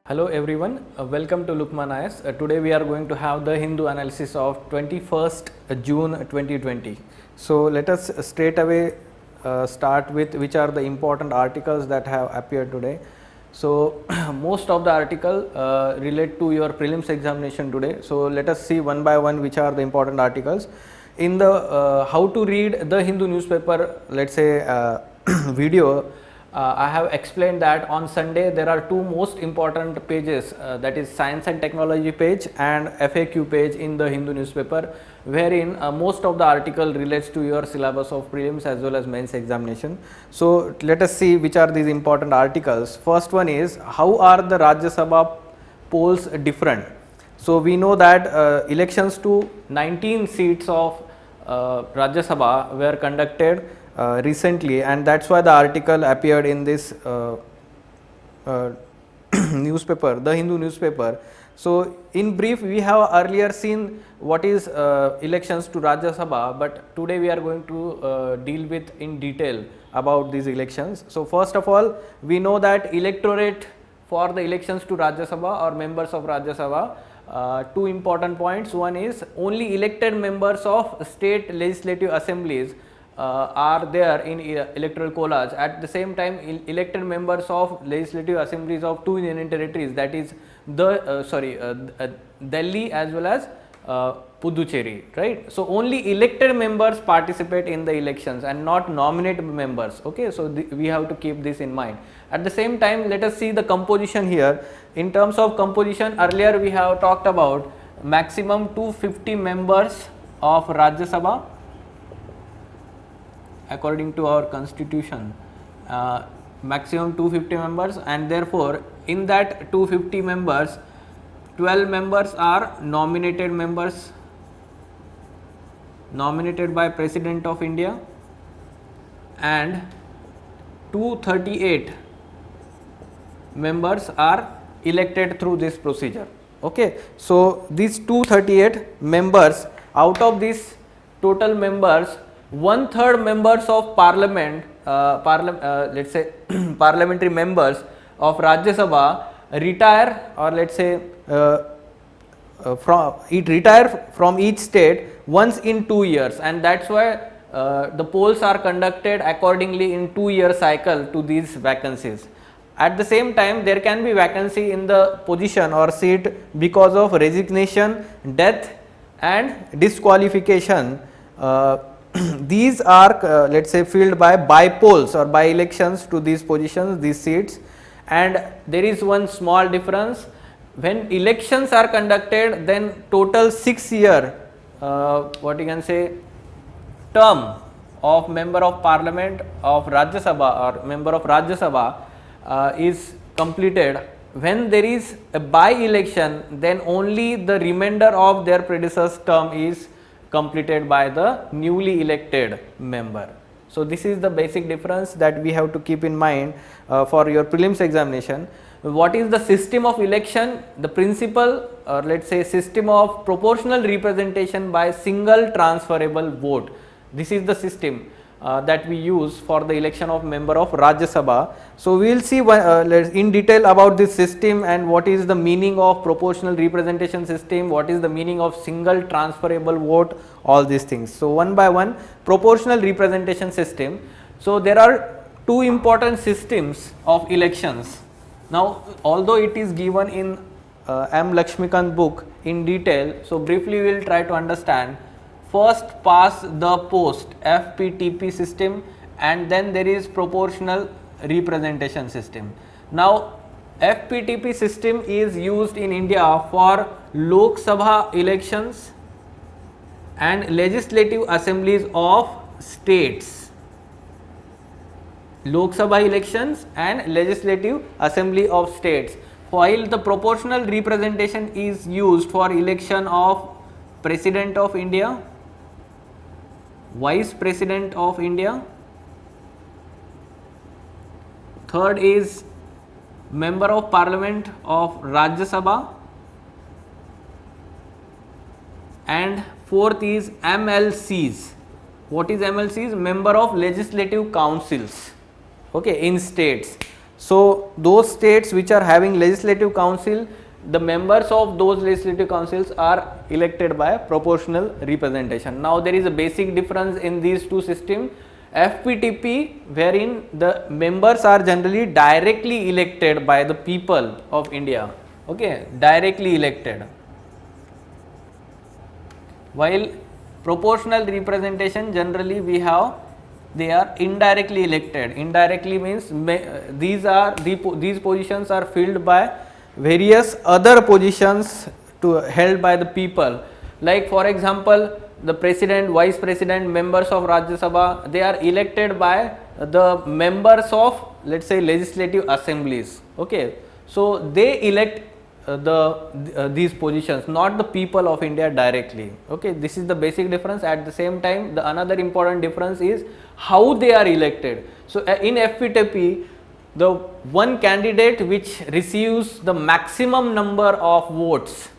Hello everyone, welcome to Lukman IS. Today we are going to have the Hindu analysis of 21st June 2020. So let us straight away start with which are the important articles that have appeared today. So most of the article relate to your prelims examination today. So let us see one by one which are the important articles. In the how to read the Hindu newspaper, let's say video, I have explained that on Sunday there are two most important pages, that is science and technology page and FAQ page in the Hindu newspaper, wherein most of the article relates to your syllabus of prelims as well as mains examination. So let us see which are these important articles. First one is, how are the Rajya Sabha polls different? So we know that elections to 19 seats of Rajya Sabha were conducted recently, and that's why the article appeared in this newspaper, the Hindu newspaper. So in brief, we have earlier seen what is elections to Rajya Sabha, but today we are going to deal with in detail about these elections. So first of all, we know that electorate for the elections to Rajya Sabha or members of Rajya Sabha, two important points. One is only elected members of state legislative assemblies are there in electoral college. At the same time, elected members of legislative assemblies of two union territories, that is the Delhi as well as Puducherry, right? So only elected members participate in the elections and not nominated members. Okay, so we have to keep this in mind. At the same time, let us see the composition here. In terms of composition, earlier we have talked about maximum 250 members of Rajya Sabha according to our constitution, maximum 250 members, and therefore in that 250 members, 12 members are nominated members, nominated by President of India, and 238 members are elected through this procedure. Okay, so these 238 members, out of these total members, 1/3 members of parliament, let's say parliamentary members of Rajya Sabha retire, or let's say retire from each state once in 2 years, and that's why the polls are conducted accordingly in 2-year cycle to these vacancies. At the same time, there can be vacancy in the position or seat because of resignation, death and disqualification. These are let's say filled by polls or by elections to these positions, these seats. And there is one small difference: when elections are conducted, then total 6-year what you can say term of member of parliament of Rajya Sabha or member of Rajya Sabha is completed. When there is a by election, then only the remainder of their predecessor term is completed by the newly elected member. So this is the basic difference that we have to keep in mind for your prelims examination. What is the system of election? The principle, or let's say system of proportional representation by single transferable vote. This is the system that we use for the election of member of Rajya Sabha. So we will see in detail about this system and what is the meaning of proportional representation system, what is the meaning of single transferable vote, all these things. So one by one, proportional representation system. So there are two important systems of elections. Now, although it is given in M. Lakshmikant book in detail, so briefly we will try to understand. First past the post, FPTP system, and then there is proportional representation system. Now FPTP system is used in India for Lok Sabha elections and legislative assemblies of states. Lok Sabha elections and legislative assembly of states, while the proportional representation is used for election of President of India, Vice President of India, third is member of parliament of Rajya Sabha, and fourth is MLCs. What is MLCs? Member of legislative councils, okay, in states. So those states which are having legislative council, the members of those legislative councils are elected by proportional representation. Now there is a basic difference in these two systems. FPTP, wherein the members are generally directly elected by the people of India, okay, directly elected, while proportional representation generally we have, they are indirectly elected. Indirectly means these positions are filled by various other positions held by the people, like for example the president, vice president, members of Rajya Sabha, they are elected by the members of, let's say, legislative assemblies, okay. So they elect these positions, not the people of India directly, okay. This is the basic difference. At the same time, the another important difference is how they are elected. So in FPTP, the one candidate which receives the maximum number of votes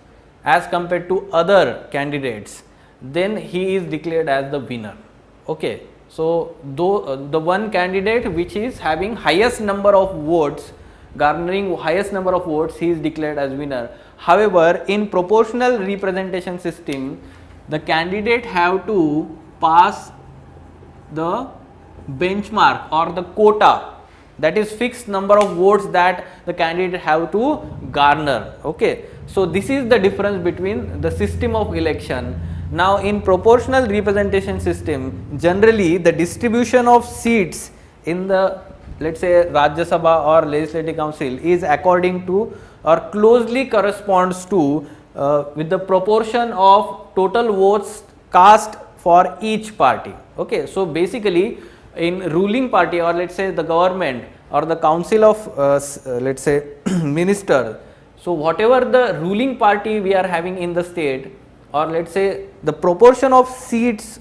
as compared to other candidates, then he is declared as the winner, okay. So the one candidate which is having highest number of votes, garnering highest number of votes, he is declared as winner. However, in proportional representation system, the candidate have to pass the benchmark or the quota, that is fixed number of votes that the candidate have to garner, okay. So this is the difference between the system of election. Now in proportional representation system, generally the distribution of seats in the, let's say, Rajya Sabha or Legislative Council is according to or closely corresponds to with the proportion of total votes cast for each party, okay. So basically in ruling party, or let's say the government or the council of let's say minister, so whatever the ruling party we are having in the state, or let's say the proportion of seats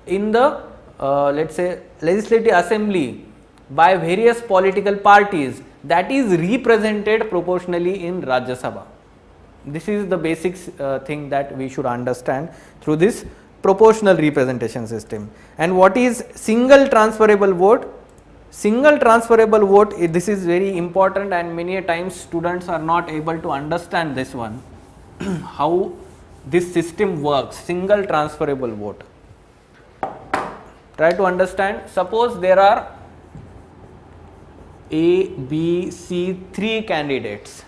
in the let's say legislative assembly by various political parties, that is represented proportionally in Rajya Sabha. This is the basic thing that we should understand through this proportional representation system. And what is single transferable vote? Single transferable vote, this is very important, and many a times students are not able to understand this one, how this system works. Single transferable vote, try to understand. Suppose there are A, B, C, 3 candidates.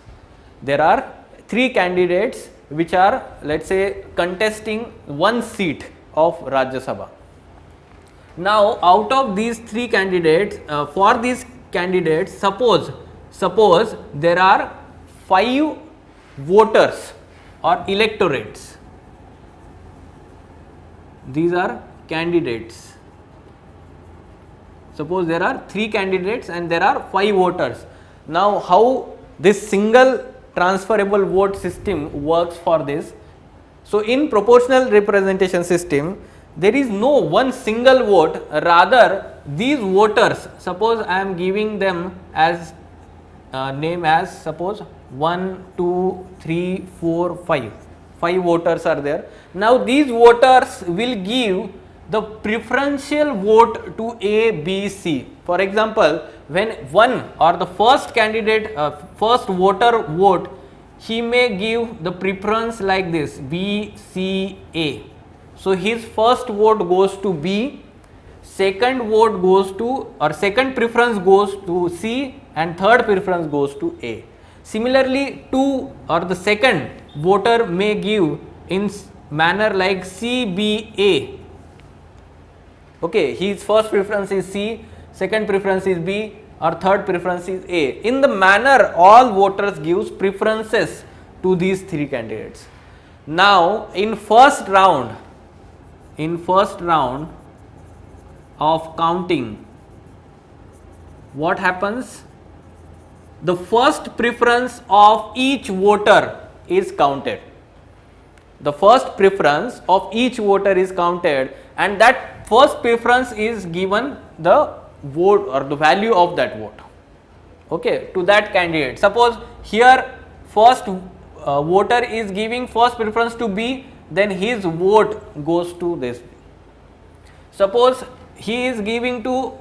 There are 3 candidates which are, let's say, contesting one seat of Rajya Sabha. Now out of these 3 candidates, for these candidates, suppose there are 5 voters or electorates. These are candidates. Suppose there are 3 candidates and there are 5 voters. Now how this single transferable vote system works for this? So in proportional representation system, there is no one single vote, rather these voters, suppose I am giving them as name as, suppose 1, 2, 3, 4, 5. 5 voters are there. Now these voters will give the preferential vote to A, B, C. For example, when one or the first candidate, first voter vote, he may give the preference like this, B, C, A. So his first vote goes to B, second vote goes to, or second preference goes to C, and third preference goes to A. Similarly, 2 or the second voter may give in manner like C, B, A. Okay, his first preference is C, second preference is B, or third preference is A. In the manner all voters gives preferences to these 3 candidates. Now in first round of counting, what happens? The first preference of each voter is counted. The first preference of each voter is counted, and that first preference is given the vote or the value of that vote, okay, to that candidate. Suppose here first voter is giving first preference to B, then his vote goes to this. Suppose he is giving to,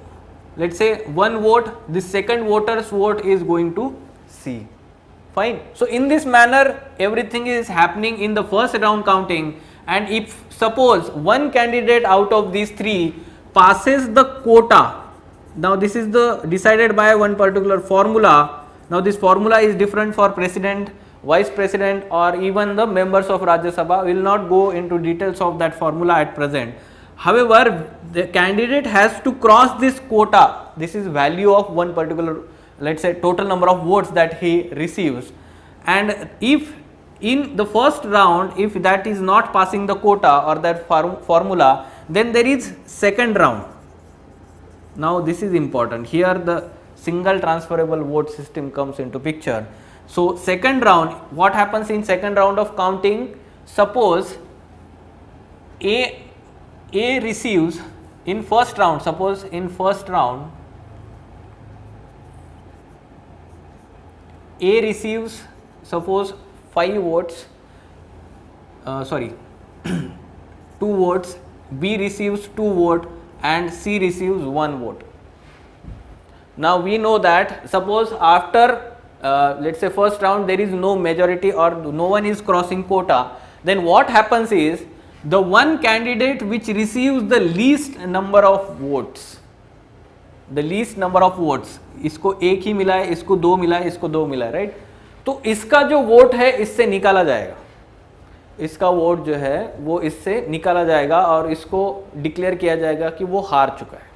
let's say 1 vote, the second voter's vote is going to C. Fine. So in this manner, everything is happening in the first round counting, and if suppose one candidate out of these 3 passes the quota, now this is the decided by one particular formula. Now this formula is different for president, vice president, or even the members of Rajya Sabha. We will not go into details of that formula at present. However, the candidate has to cross this quota. This is value of one particular, let's say, total number of votes that he receives, and if in the first round, if that is not passing the quota or that formula, then there is second round. Now this is important. Here the single transferable vote system comes into picture. So second round, what happens in second round of counting? Suppose A receives in first round, suppose in first round A receives suppose 5 votes, 2 votes, B receives 2 votes, and C receives 1 vote. Now we know that suppose after let's say first round there is no majority or no one is crossing quota, then what happens is the one candidate which receives the least number of votes, इसको 1 ही मिला है, इसको 2 मिला है, इसको 2 मिला है, right? तो इसका जो वोट है इससे निकाला जाएगा, इसका वोट जो है वो इससे निकाला जाएगा और इसको डिक्लेयर किया जाएगा कि वो हार चुका है।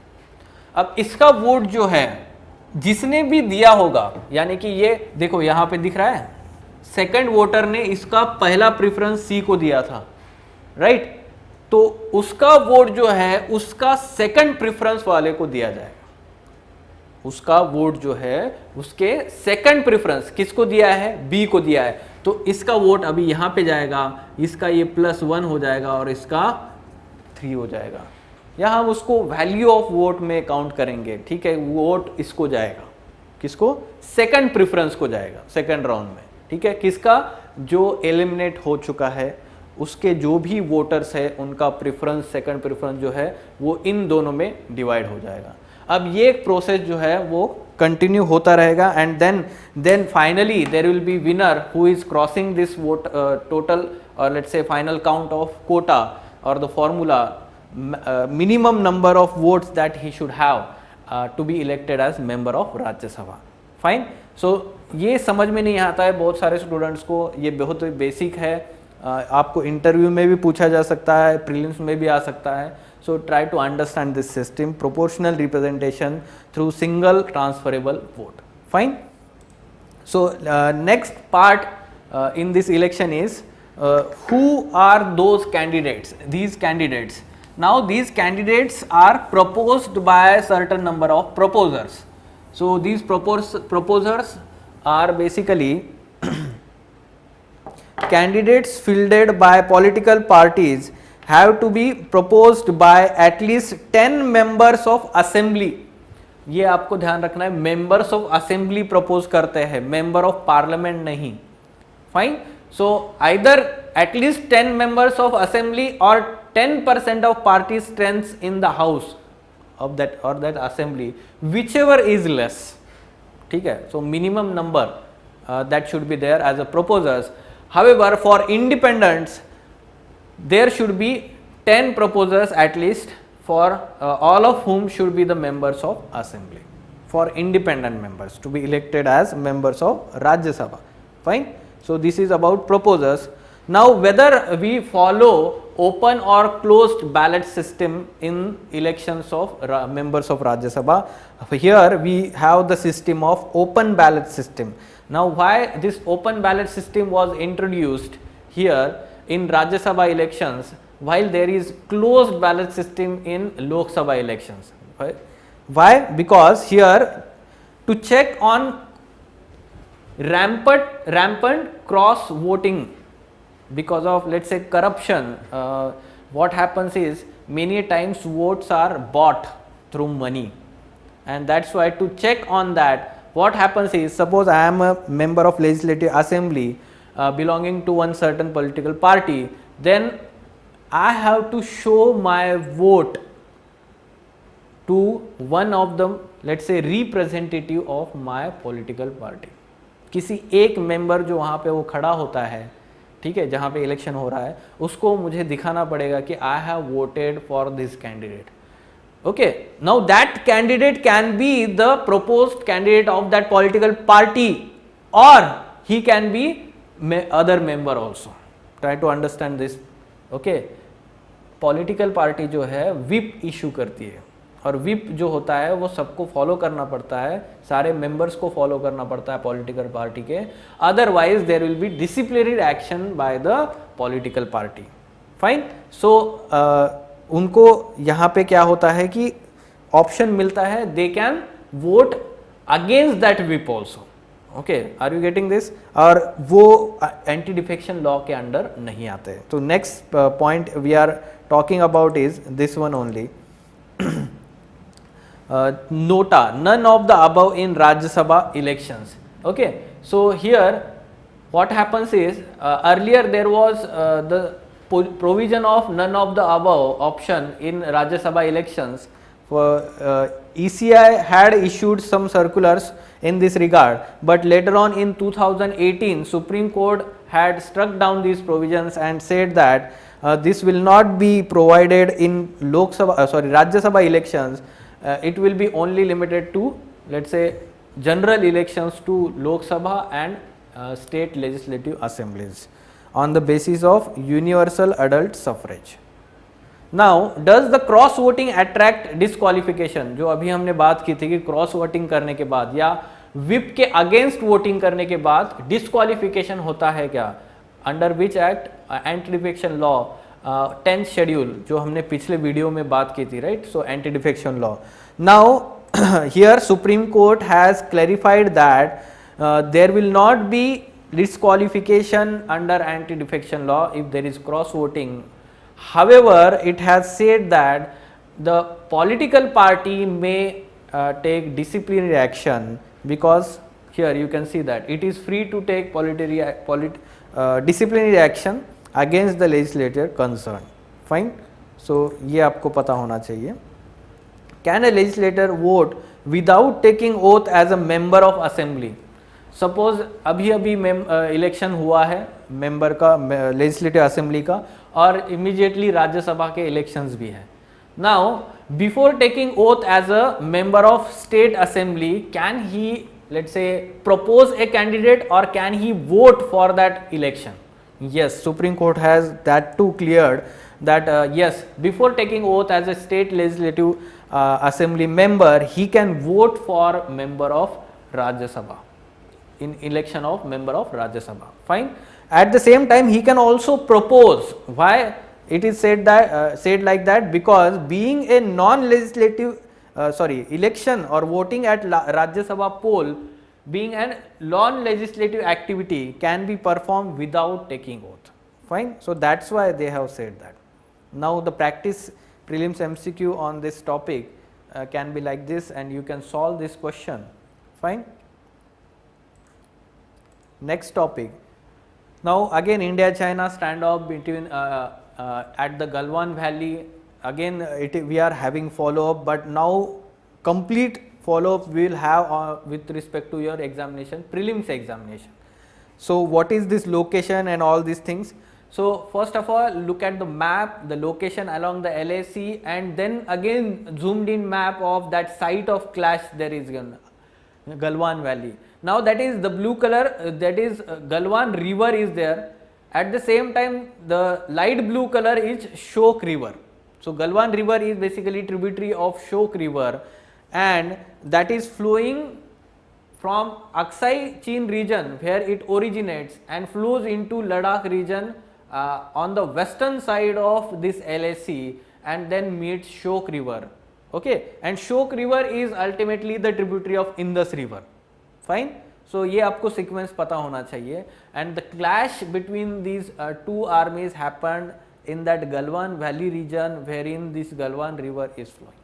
अब इसका वोट जो है जिसने भी दिया होगा, यानी कि ये देखो यहाँ पे दिख रहा है, सेकंड वोटर ने इसका पहला प्रेफरेंस सी को दिया था, राइट? तो उसका वोट जो है उसका सेकंड प्रेफरेंस वाले को दिया जाएगा, उसका वोट जो है उसके सेकंड प्रेफरेंस किसको दिया है? बी को दिया है। तो इसका वोट अभी यहां पे जाएगा, इसका ये +1 हो जाएगा और इसका 3 हो जाएगा। यहां हम उसको वैल्यू ऑफ वोट में काउंट करेंगे, ठीक है? वोट इसको जाएगा, किसको? सेकंड प्रेफरेंस को जाएगा सेकंड राउंड में, ठीक है? किसका? जो एलिमिनेट हो चुका है उसके जो भी वोटर्स है उनका प्रेफरेंस, सेकंड प्रेफरेंस जो है वो इन दोनों में डिवाइड हो जाएगा। अब ये प्रोसेस जो है वो कंटिन्यू होता रहेगा, and then finally there will B winner who is crossing this vote total और let's say final count of Kota और the formula minimum number of votes that he should have to be elected as member of Rajya Sabha. Fine. सो ये समझ में नहीं आता है बहुत सारे स्टूडेंट्स को, ये बहुत बेसिक है, आपको इंटरव्यू में भी पूछा जा सकता है, प्रीलिम्स में भी आ सकता है। So try to understand this system, proportional representation through single transferable vote. Fine. So next part in this election is who are those candidates? These candidates. Now these candidates are proposed by a certain number of proposers. So these proposers are basically candidates fielded by political parties have to be proposed by at least 10 members of assembly. ये आपको ध्यान रखना है, members of assembly propose करते हैं, member of parliament नहीं। Fine. So either at least 10 members of assembly or 10% of party strength in the house of that or that assembly, whichever is less. ठीक है? So minimum number that should be there as a proposers. However, for independents there should be 10 proposers at least, for all of whom should be the members of assembly, for independent members to be elected as members of Rajya Sabha. Fine. So this is about proposers. Now whether we follow open or closed ballot system in elections of members of Rajya Sabha, here we have the system of open ballot system. Now why this open ballot system was introduced here in Rajya Sabha elections while there is closed ballot system in Lok Sabha elections? Why? Because here to check on rampant cross voting because of, let's say, corruption, what happens is many times votes are bought through money, and that's why to check on that, what happens is, suppose I am a member of legislative assembly belonging to one certain political party, then I have to show my vote to one of the let's say representative of my political party, किसी एक member जो वहाँ पे वो खड़ा होता है, ठीक है, जहाँ पे इलेक्शन हो रहा है, उसको मुझे दिखाना पड़ेगा कि I have voted for this candidate. Okay, now that candidate can be the proposed candidate of that political party, or he can be other member also. Try to understand this. Okay, political party जो है whip issue करती है, और whip जो होता है वो सबको फॉलो करना पड़ता है, सारे मेंबर्स को फॉलो करना पड़ता है पॉलिटिकल पार्टी के, otherwise there will be disciplinary action by the political party. Fine. So उनको यहाँ पे क्या होता है कि ऑप्शन मिलता है, they can vote against that whip also. Okay, are you getting this? और वो एंटी डिफेक्शन लॉ के अंडर नहीं आते. तो next point we are talking about is this one only. NOTA, none of the above in Rajya Sabha elections. Okay, so here what happens is earlier there was the provision of none of the above option in Rajya Sabha elections. For ECI had issued some circulars in this regard, but later on in 2018 Supreme Court had struck down these provisions and said that this will not be provided in Rajya Sabha elections. It will be only limited to, let's say, general elections to Lok Sabha and state legislative assemblies on the basis of universal adult suffrage. Now, does the cross voting attract disqualification? जो अभी हमने बात की थी कि cross voting करने के बाद या विप के अगेंस्ट वोटिंग करने के बाद डिस्क्वालिफिकेशन होता है क्या? Under which act? Anti defection law 10th schedule जो हमने पिछले वीडियो में बात की थी, right? So anti defection law. Now here supreme court has clarified that there will not be disqualification under anti-defection law if there is cross voting. However, it has said that the political party may take disciplinary action, because here you can see that it is free to take disciplinary action against the legislator concerned. Fine. So ये आपको पता होना चाहिए. Can a legislator vote without taking oath as a member of assembly? Suppose अभी election हुआ है member का, legislative assembly का, और इमीडिएटली राज्यसभा के इलेक्शंस भी है. Now before taking oath as a member of state assembly, can he, let's say, propose a candidate और can he vote for that election? Yes, supreme court has that too cleared that yes, before taking oath as a state legislative assembly member, he can vote for member of Rajya Sabha in election of member of Rajya Sabha. Fine. At the same time, he can also propose. Why it is said that said like that? Because being a non-legislative election or voting at Rajya Sabha poll, being a non-legislative activity, can be performed without taking oath. Fine. So that's why they have said that. Now the practice prelims MCQ on this topic can be like this, and you can solve this question. Fine. Next topic. Now again India-China standoff between at the Galwan Valley. Again we are having follow-up, but now complete follow-up we will have with respect to your examination, prelims examination. So what is this location and all these things? So first of all, look at the map, the location along the LAC, and then again zoomed in map of that site of clash there is Galwan Valley. Now that is the blue color, that is Galwan river is there. At the same time the light blue color is Shok river. So Galwan river is basically tributary of Shok river, and that is flowing from Aksai Chin region where it originates and flows into Ladakh region on the western side of this LAC, and then meets Shok river. Okay, and Shok river is ultimately the tributary of Indus river. Fine. So ये आपको sequence पता होना चाहिए, and the clash between these two armies happened in that Galwan Valley region wherein this Galwan river is flowing.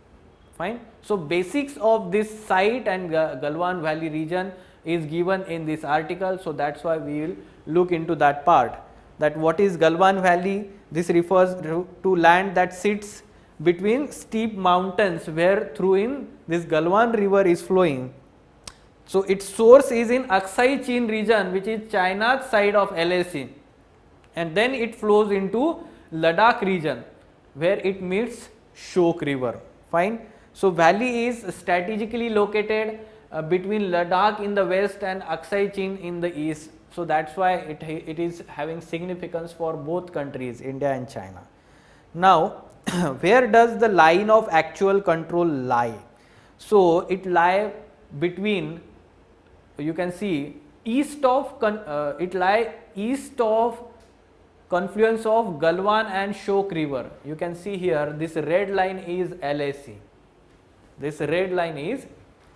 Fine. So basics of this site and Galwan Valley region is given in this article, so that's why we will look into that part. That what is Galwan Valley? This refers to land that sits between steep mountains where through in this Galwan river is flowing. So its source is in Aksai Chin region, which is China's side of LAC, and then it flows into Ladakh region where it meets Shyok river. Fine. So valley is strategically located between Ladakh in the west and Aksai Chin in the east. So that's why it is having significance for both countries, India and China. Now where does the line of actual control lie? So it lie between, you can see, east of it lie east of confluence of Galwan and Shyok river. You can see here this red line is LAC. This red line is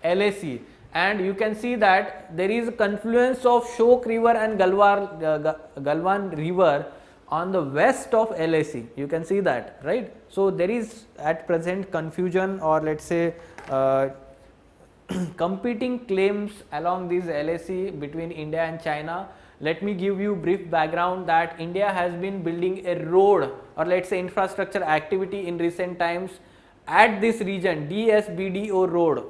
LAC, and you can see that there is a confluence of Shyok river and Galwan river on the west of LAC. You can see that, right? So there is at present confusion, or let's say competing claims along these LAC between India and China. Let me give you brief background that India has been building a road, or let's say infrastructure activity in recent times at this region, DSBDO road.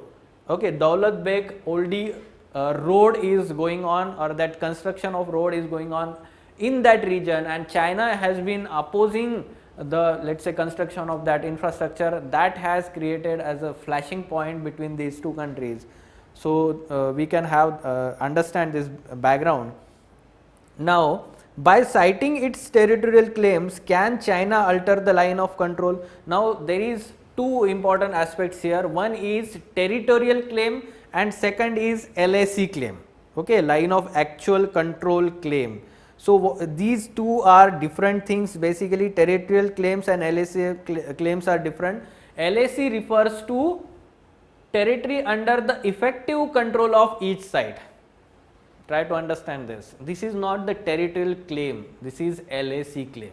Okay, Daulat Beg Oldie road is going on, or that construction of road is going on in that region, and China has been opposing the, let's say, construction of that infrastructure. That has created as a flashing point between these two countries. So we can have understand this background. Now by citing its territorial claims, can China alter the line of control? Now there is two important aspects here. One is territorial claim and second is LAC claim. Okay, line of actual control claim. So these two are different things. Basically territorial claims and LAC claims are different. LAC refers to territory under the effective control of each side. Try to understand this. This is not the territorial claim, this is LAC claim.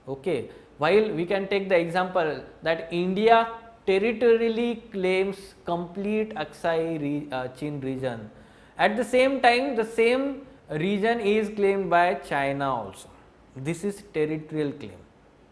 Okay. While we can take the example that India territorially claims complete Aksai Chin region. At the same time, the same region is claimed by China also. This is territorial claim.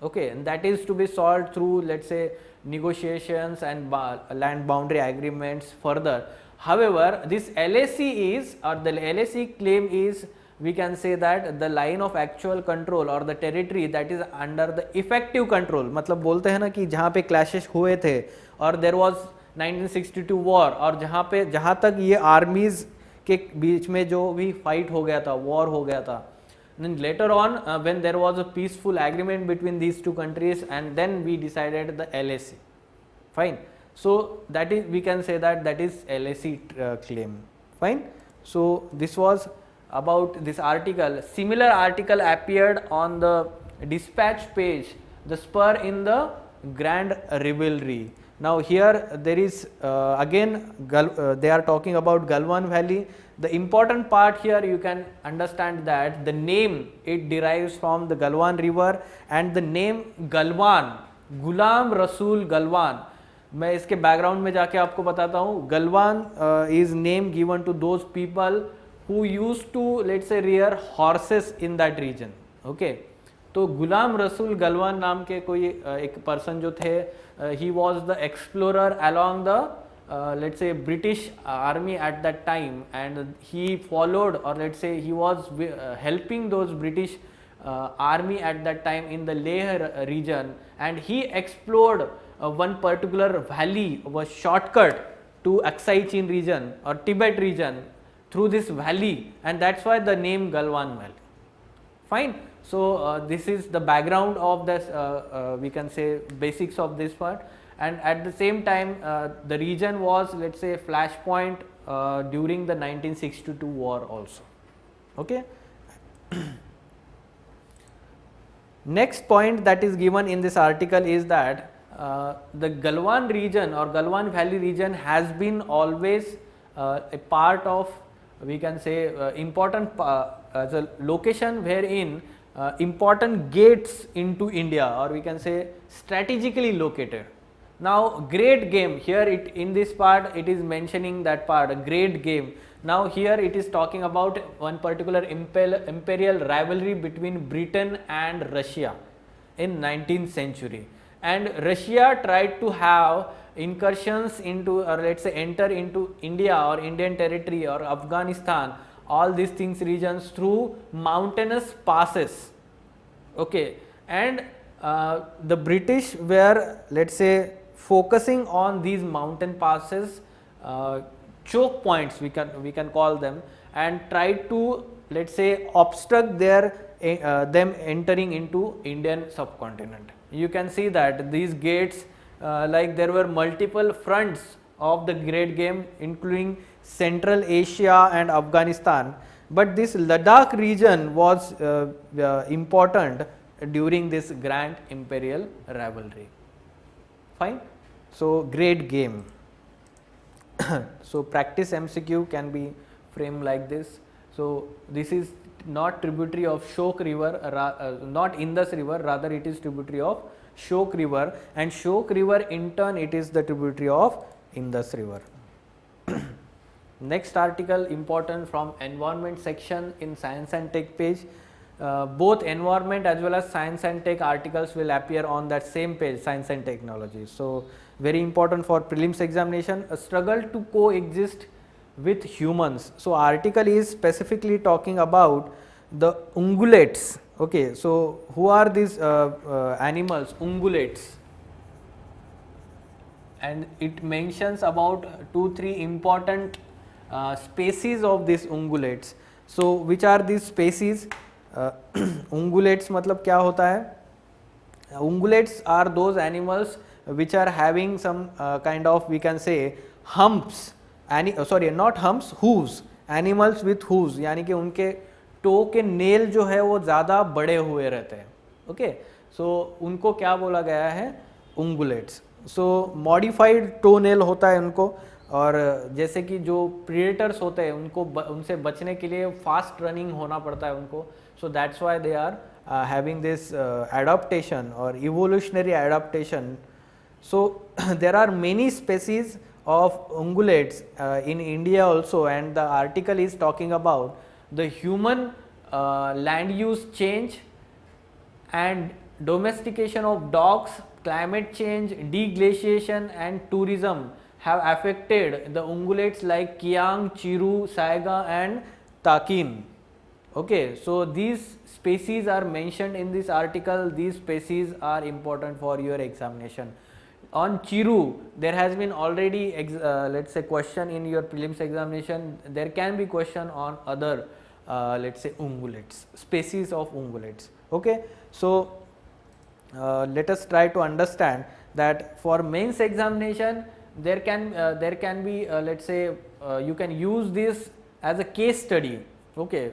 Okay, and that is to be solved through, let's say, negotiations and land boundary agreements further. However, this LAC is, or the LAC claim is, we can say that the line of actual control or the territory that is under the effective control. मतलब बोलते हैं ना कि जहाँ पे clashes हुए थे और there was 1962 war, और जहाँ तक ये armies के बीच में जो भी fight हो गया था, war हो गया था, then later on when there was a peaceful agreement between these two countries, and then we decided the LAC. Fine. So that is, we can say that that is LAC claim. Fine. So this was about this article. Similar article appeared on the dispatch page, the spur in the grand rivalry. Now here there is again they are talking about Galwan Valley. The important part here, you can understand that the name, it derives from the Galwan river, and the name Galwan, Ghulam Rasool Galwan. मैं इसके background में जाके आपको बताता हूँ. Galwan is name given to those people who used to, let's say, rear horses in that region. Okay, तो गुलाम रसूल गलवान नाम के कोई एक पर्सन जो थे, he was the explorer along the let's say British army at that time, and he followed, or let's say he was helping those British army at that time in the Leh region, and he explored one particular valley, was shortcut to Aksai Chin region or Tibet region through this valley, and that's why the name Galwan Valley. Fine. So this is the background of this, we can say, basics of this part, and at the same time the region was, let's say, flashpoint during the 1962 war also. Okay. Next point that is given in this article is that the Galwan region or Galwan Valley region has been always a part of, we can say, important as a location wherein important gates into India, or we can say strategically located. Now great game, here it in this part it is mentioning that part, a great game. Now here it is talking about one particular imperial rivalry between Britain and Russia in 19th century, and Russia tried to have incursions into, or let's say enter into India or Indian territory or Afghanistan, all these things regions through mountainous passes. Okay, and the British were, let's say, focusing on these mountain passes, choke points we can call them, and tried to, let's say, obstruct their them entering into Indian subcontinent. You can see that these gates, like there were multiple fronts of the Great Game, including Central Asia and Afghanistan, but this Ladakh region was important during this grand imperial rivalry. Fine. So Great Game. So practice MCQ can be framed like this. So this is not tributary of Shok river, not Indus river, rather it is tributary of Shok river, and Shok river in turn it is the tributary of Indus river. Next article important from environment section in Science and Tech page. Both environment as well as Science and Tech articles will appear on that same page, Science and Technology. So very important for prelims examination, a struggle to coexist with humans. So article is specifically talking about the ungulates. Okay, so who are these animals? Ungulates. And it mentions about 2-3 important species of these ungulates. So which are these species? Ungulates मतलब क्या होता है? Ungulates are those animals which are having some kind of, we can say, humps, sorry not humps, hooves, animals with hooves, यानी कि उनके to के nail जो है वो ज़्यादा बड़े हुए रहते हैं. ओके, सो उनको क्या बोला गया है? ungulates. सो मॉडिफाइड टो नेल होता है उनको, और जैसे कि जो प्रीडेटर्स होते हैं उनको उनसे बचने के लिए फास्ट रनिंग होना पड़ता है उनको. So that's why they are having this adaptation or evolutionary adaptation. So there are many species of ungulates in India also, and the article is talking about the human land use change and domestication of dogs, climate change, deglaciation and tourism have affected the ungulates like Kiang, Chiru, Saiga and Takin. Okay, so these species are mentioned in this article. These species are important for your examination. On Chiru, there has been already let's say question in your prelims examination. There can be question on other let's say ungulates, species of ungulates. Okay, so let us try to understand that for mains examination there can be let's say you can use this as a case study. Okay.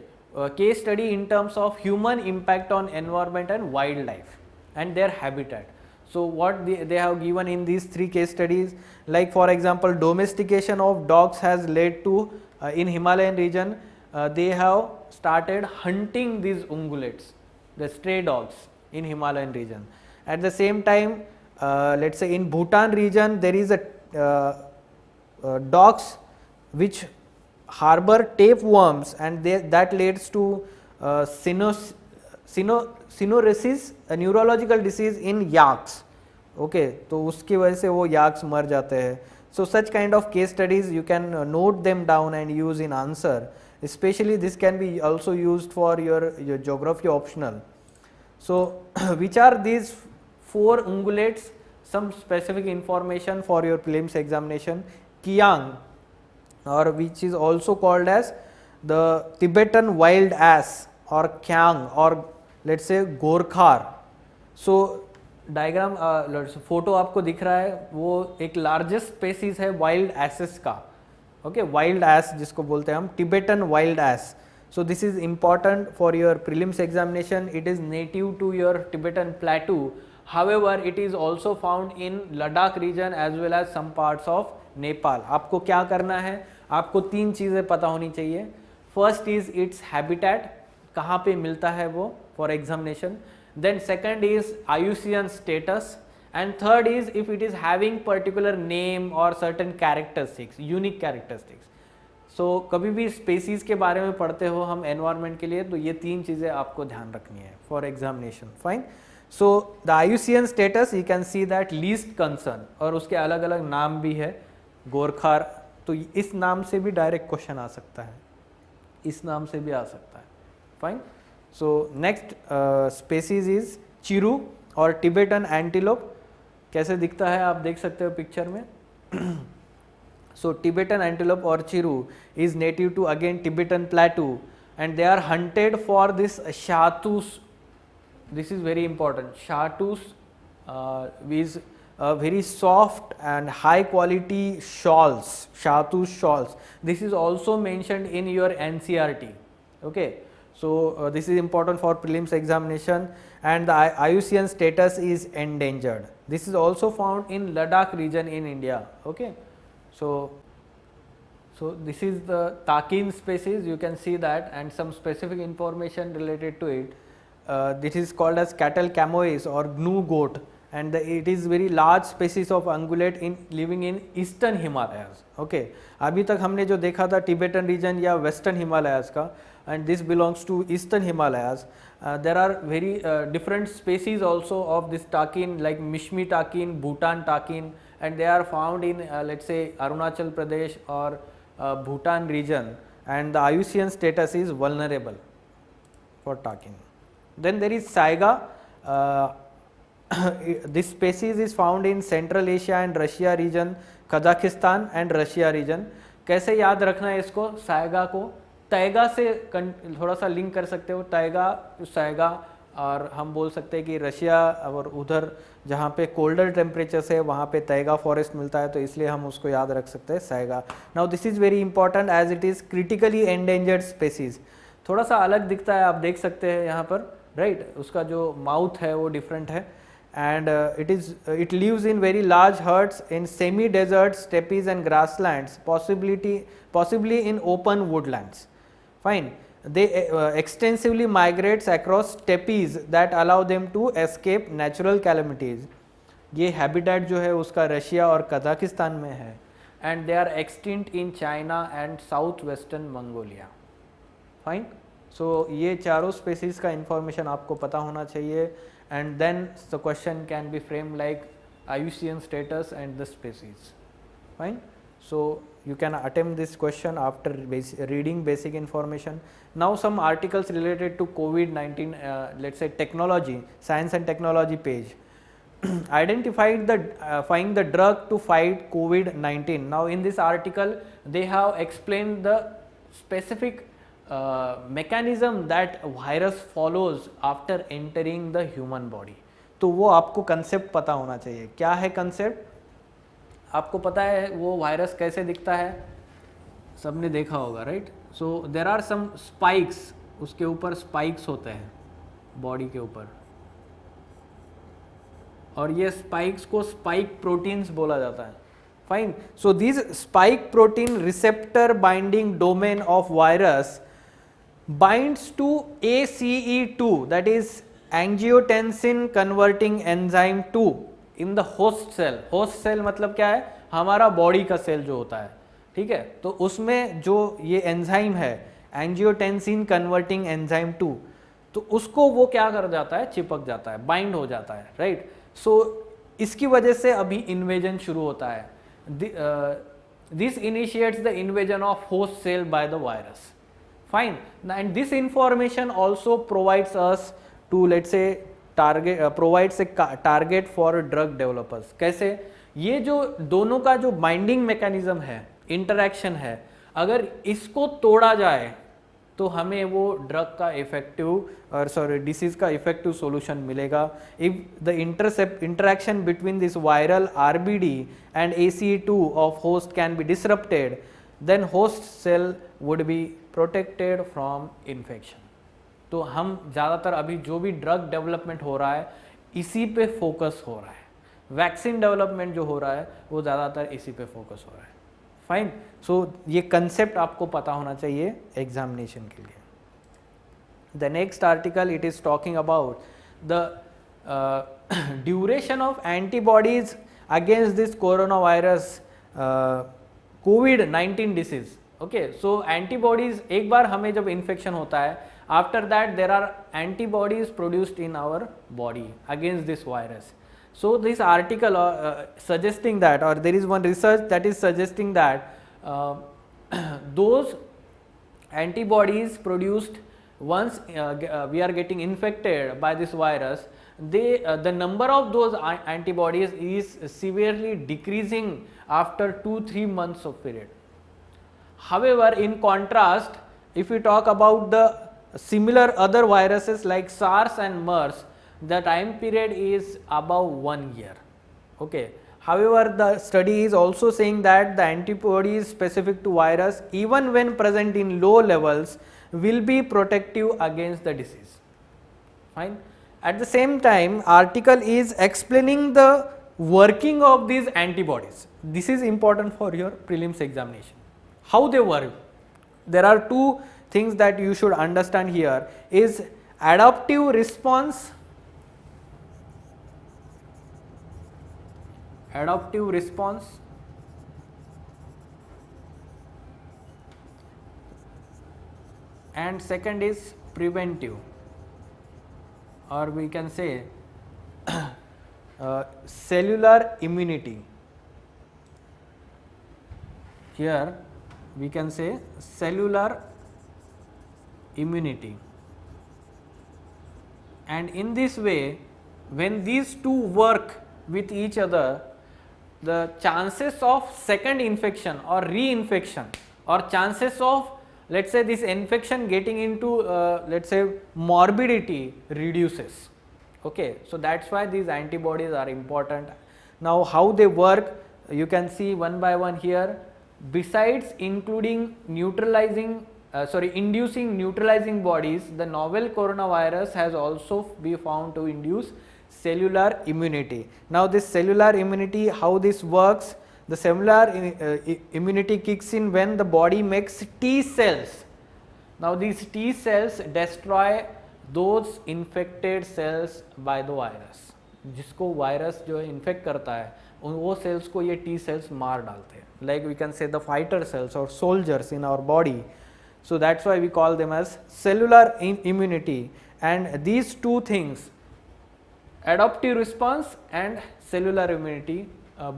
Case study in terms of human impact on environment and wildlife and their habitat. So what they have given in these 3 case studies, like for example domestication of dogs has led to in Himalayan region they have started hunting these ungulates, the stray dogs in Himalayan region. At the same time let's say in Bhutan region there is a dogs which harbor tapeworms, and that leads to cyanosis, a neurological disease in yaks. Okay, तो उसकी वजह से वो yaks मर जाते हैं. So such kind of case studies you can note them down and use in answer. Especially this can be also used for your geography optional. So which are these 4 ungulates? Some specific information for your prelims examination. Kiang, or which is also called as the Tibetan wild ass or Kyang, or let's say Gorkhar. So diagram photo आपको दिख रहा है वो एक largest species है wild assess का. Okay, wild ass जिसको बोलते हैं हम, Tibetan wild ass. So this is important for your prelims examination. It is native to your Tibetan plateau. However, it is also found in Ladakh region as well as some parts of Nepal. आपको क्या करना है? आपको 3 चीज़ें पता होनी चाहिए. First is its habitat, कहाँ पे मिलता है वो for examination. Then second is IUCN status, and third is if it is having particular name or certain characteristics, unique characteristics. So कभी भी species के बारे में पढ़ते हो हम environment के लिए, तो ये 3 चीज़ें आपको ध्यान रखनी है for examination. Fine. So the IUCN status you can see that least concern, और उसके अलग अलग नाम भी है, गोरखार, तो इस नाम से भी डायरेक्ट क्वेश्चन आ सकता है, इस नाम से भी आ सकता है. Fine. So next species is chiru और टिबेटन एंटीलोप. कैसे दिखता है आप देख सकते हो पिक्चर में. सो टिबेटन एंटीलोप और chiru is native to again Tibetan plateau, and they are hunted for this chartreuse. This is very important. Chartreuse is very soft and high quality shawls, chartreuse shawls. This is also mentioned in your NCERT. Okay, so this is important for prelims examination, and the IUCN status is endangered. This is also found in Ladakh region in India. Okay, so this is the takin species, you can see that, and some specific information related to it. This is called as cattle camois or gnu goat, and it is very large species of ungulate in living in eastern Himalayas. Okay, अभी तक हमने जो देखा था Tibetan region या western Himalayas का, and this belongs to eastern Himalayas. There are very different species also of this takin, like Mishmi takin, Bhutan takin, and they are found in let's say Arunachal Pradesh or Bhutan region, and the IUCN status is vulnerable for takin. Then there is saiga. This species is found in Central Asia and Russia region, Kazakhstan and Russia region. कैसे याद रखना है इसको, Saiga को तैगा से थोड़ा सा link कर सकते हो, तैगा साइगा, और हम बोल सकते हैं कि रशिया और उधर जहाँ पे कोल्डर टेम्परेचर्स है वहाँ पे तैगा फॉरेस्ट मिलता है, तो इसलिए हम उसको याद रख सकते हैं saiga. Now this is very important as it is critically endangered species. थोड़ा सा अलग दिखता है, आप देख सकते हैं यहाँ पर, राइट. उसका जो माउथ है वो डिफरेंट है, and it lives in very large herds in semi desert steppes and grasslands, possibly in open woodlands. Fine. They extensively migrates across steppes that allow them to escape natural calamities. ये habitat जो है उसका Russia और Kazakhstan में है, and they are extinct in China and southwestern Mongolia. Fine. So ये चारों species का information आपको पता होना चाहिए, and then the question can be framed like IUCN status and the species. Fine. So you can attempt this question after reading basic information. Now some articles related to COVID-19, let's say technology, science and technology page. Find the drug to fight COVID-19. Now in this article they have explained the specific mechanism that virus follows after entering the human body. तो वो आपको concept पता होना चाहिए. क्या है concept, आपको पता है वो वायरस कैसे दिखता है, सबने देखा होगा, right. So there are some spikes, उसके ऊपर स्पाइक्स होते हैं बॉडी के ऊपर, और ये स्पाइक्स को स्पाइक प्रोटीन्स बोला जाता है. Fine. So this spike protein receptor binding domain of virus binds to ACE2, that is angiotensin converting enzyme 2 in the host cell. host cell मतलब क्या है, हमारा बॉडी का सेल जो होता है, ठीक है. तो उसमें जो ये एंजाइम है एंजियोटेंसिन कन्वर्टिंग एंजाइम 2, तो उसको वो क्या कर जाता है, चिपक जाता है, बाइंड हो जाता है, राइट. सो इसकी वजह से अभी इन्वेजन शुरू होता है. This initiates the invasion of host cell by the virus. Fine. And this information also provides us to, let's say, provides a target for drug developers. कैसे, ये जो दोनों का जो बाइंडिंग मैकेनिज्म है, इंटरैक्शन है, अगर इसको तोड़ा जाए तो हमें वो ड्रग का इफेक्टिव डिसीज का इफेक्टिव सॉल्यूशन मिलेगा. If the interaction between this viral RBD and ACE2 of host can be disrupted, then host cell would be protected from infection. तो हम ज़्यादातर अभी जो भी ड्रग डेवलपमेंट हो रहा है इसी पे फोकस हो रहा है. वैक्सीन डेवलपमेंट जो हो रहा है वो ज़्यादातर इसी पे फोकस हो रहा है. फाइन. सो ये कंसेप्ट आपको पता होना चाहिए एग्जामिनेशन के लिए. The next article it is talking about the duration of antibodies against this corona virus COVID-19 disease. Okay, so antibodies एक बार हमें जब इन्फेक्शन होता है, after that there are antibodies produced in our body against this virus. So this article suggesting that, or there is one research that is suggesting that those antibodies produced once we are getting infected by this virus, the number of those antibodies is severely decreasing after 2-3 months of period. However, in contrast, if we talk about the similar other viruses like SARS and MERS, the time period is above 1 year. Okay. However, the study is also saying that the antibodies specific to virus, even when present in low levels, will be protective against the disease. Fine. At the same time, article is explaining the working of these antibodies. This is important for your prelims examination. How they work? There are two things that you should understand here: is adaptive response. Adaptive response and second is preventive, or we can say cellular immunity. Here we can say cellular immunity, and in this way, when these two work with each other, the chances of second infection or reinfection, or chances of, let's say, this infection getting into let's say morbidity reduces. Okay, so that's why these antibodies are important. Now how they work, you can see one by one here. Besides including neutralizing inducing neutralizing bodies, the novel coronavirus has also been found to induce cellular immunity. Now this cellular immunity, how this works? The cellular immunity kicks in when the body makes T cells. Now these T cells destroy those infected cells by the virus. जिसको virus जो है infect करता है, वो sales को ये T cells मार डालते हैं. Like we can say the fighter cells or soldiers in our body. So that's why we call them as cellular immunity. And these two things, adaptive response and cellular immunity,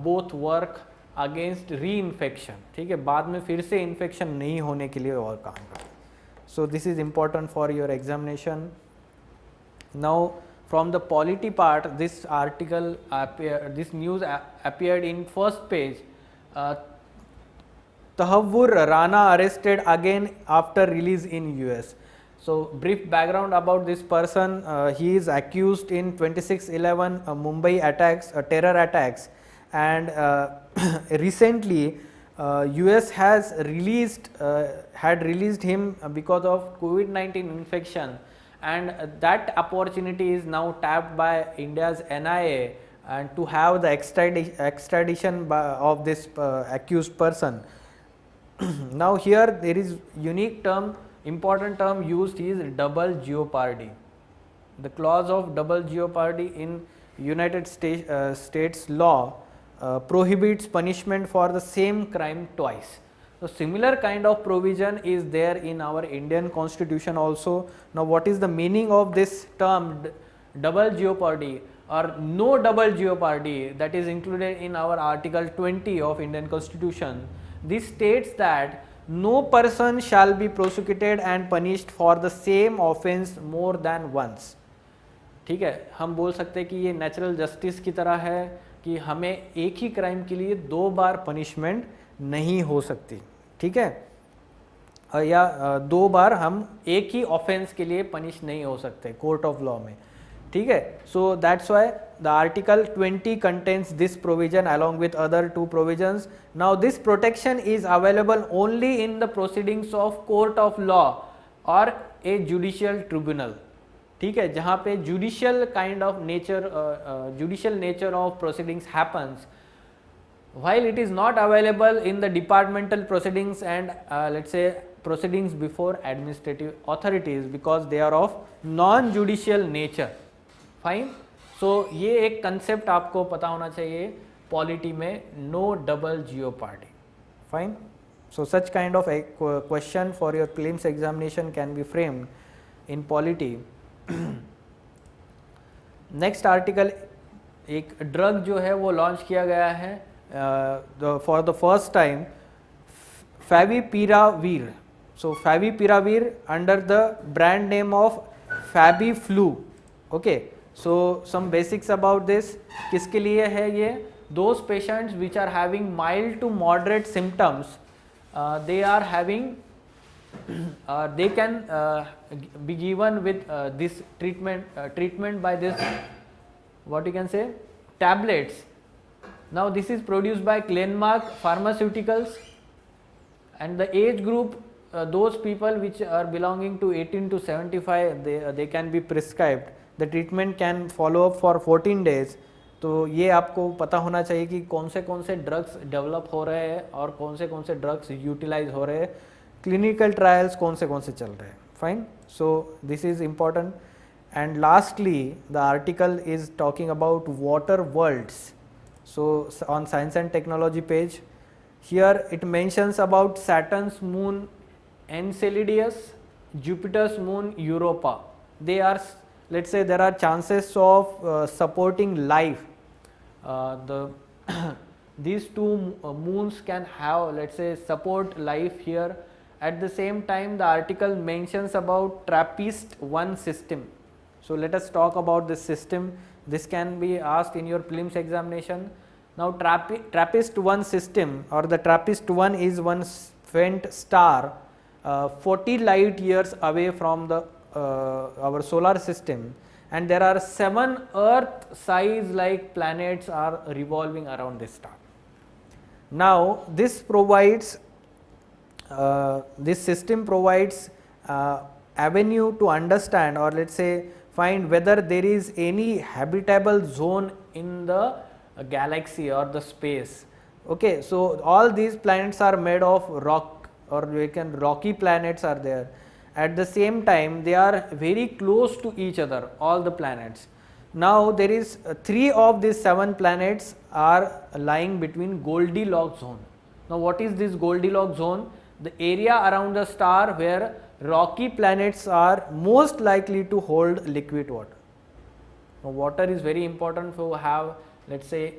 both work against reinfection. ठीक है, बाद में फिर से infection नहीं होने के लिए और काम करते हैं. So this is important for your examination. Now from the polity part, this article this news appeared in first page. Tahavvur Rana arrested again after release in US. So brief background about this person. He is accused in 26/11 Mumbai attacks, terror attacks, and recently US has had released him because of COVID-19 infection, and that opportunity is now tapped by India's NIA and to have the extradition of this accused person. Now here there is unique term, important term used is double jeopardy. The clause of double jeopardy in United States law prohibits punishment for the same crime twice. So similar kind of provision is there in our Indian Constitution also. Now what is the meaning of this term double jeopardy or no double jeopardy that is included in our Article 20 of Indian Constitution? This states that no person shall be prosecuted and punished for the same offence more than once. ठीक है, हम बोल सकते हैं कि ये natural justice की तरह है कि हमें एक ही क्राइम के लिए 2 बार पनिशमेंट नहीं हो सकती. ठीक है, या 2 बार हम एक ही ऑफेंस के लिए पनिश नहीं हो सकते कोर्ट ऑफ लॉ में. ठीक है, so that's why the article 20 contains this provision along with other 2 provisions. Now this protection is available only in the proceedings of court of law or a judicial tribunal. ठीक है, जहाँ पे judicial kind of nature judicial nature of proceedings happens, while it is not available in the departmental proceedings and let's say proceedings before administrative authorities because they are of non-judicial nature. Fine. सो ये एक concept आपको पता होना चाहिए polity में, no double jeopardy. Fine. So such kind of a question for your prelims examination can be framed in polity. Next article, एक drug जो है वो लॉन्च किया गया है for the first time, favipiravir. So favipiravir under the brand name of FabiFlu. Okay, so some basics about this. किसके लिए है ये? Those patients which are having mild to moderate symptoms, they are having they can be given with this treatment by this, what you can say, tablets. Now this is produced by Glenmark Pharmaceuticals, and the age group, those people which are belonging to 18 to 75, they can be prescribed. The treatment can follow up for 14 days. तो ये आपको पता होना चाहिए कि कौन से drugs develop हो रहे हैं और कौन से ड्रग्स यूटिलाइज हो रहे हैं, क्लिनिकल ट्रायल्स कौन से चल रहे हैं. Fine, so this is important. And lastly the article is talking about water worlds. So on science and technology page, here it mentions about Saturn's moon Enceladus, Jupiter's moon Europa. They are, let's say there are chances of supporting life. These two moons can have, let's say, support life here. At the same time, the article mentions about TRAPPIST-1 system. So let us talk about this system. This can be asked in your prelims examination. Now TRAPPIST-1 system, or the TRAPPIST-1 is one faint star 40 light years away from the our solar system, and there are 7 earth size like planets are revolving around this star. Now this provides this system provides avenue to understand, or let's say find whether there is any habitable zone in the galaxy or the space. Okay, so all these planets are made of rock, or we can rocky planets are there. At the same time, they are very close to each other, all the planets. Now there is 3 of these 7 planets are lying between Goldilocks zone. Now what is this Goldilocks zone? The area around the star where rocky planets are most likely to hold liquid water. Now water is very important to have, let's say,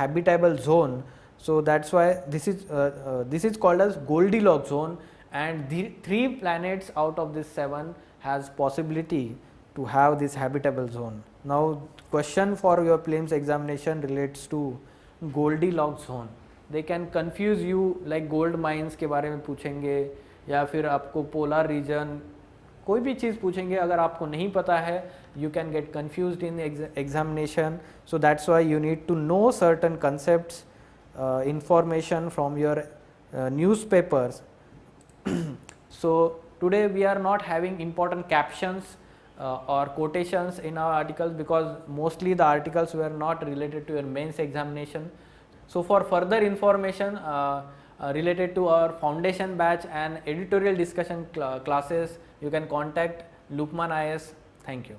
habitable zone. So that's why this is called as Goldilocks zone. And the 3 planets out of this 7 has possibility to have this habitable zone. Now question for your prelims examination relates to Goldilocks zone. They can confuse you, like gold mines के बारे में पूछेंगे, या फिर आपको polar region, कोई भी चीज़ पूछेंगे. अगर आपको नहीं पता है, you can get confused in the examination. So that's why you need to know certain concepts, information from your newspapers. So today we are not having important captions or quotations in our articles, because mostly the articles were not related to your mains examination. So for further information related to our foundation batch and editorial discussion classes, you can contact Lukman IS. Thank you.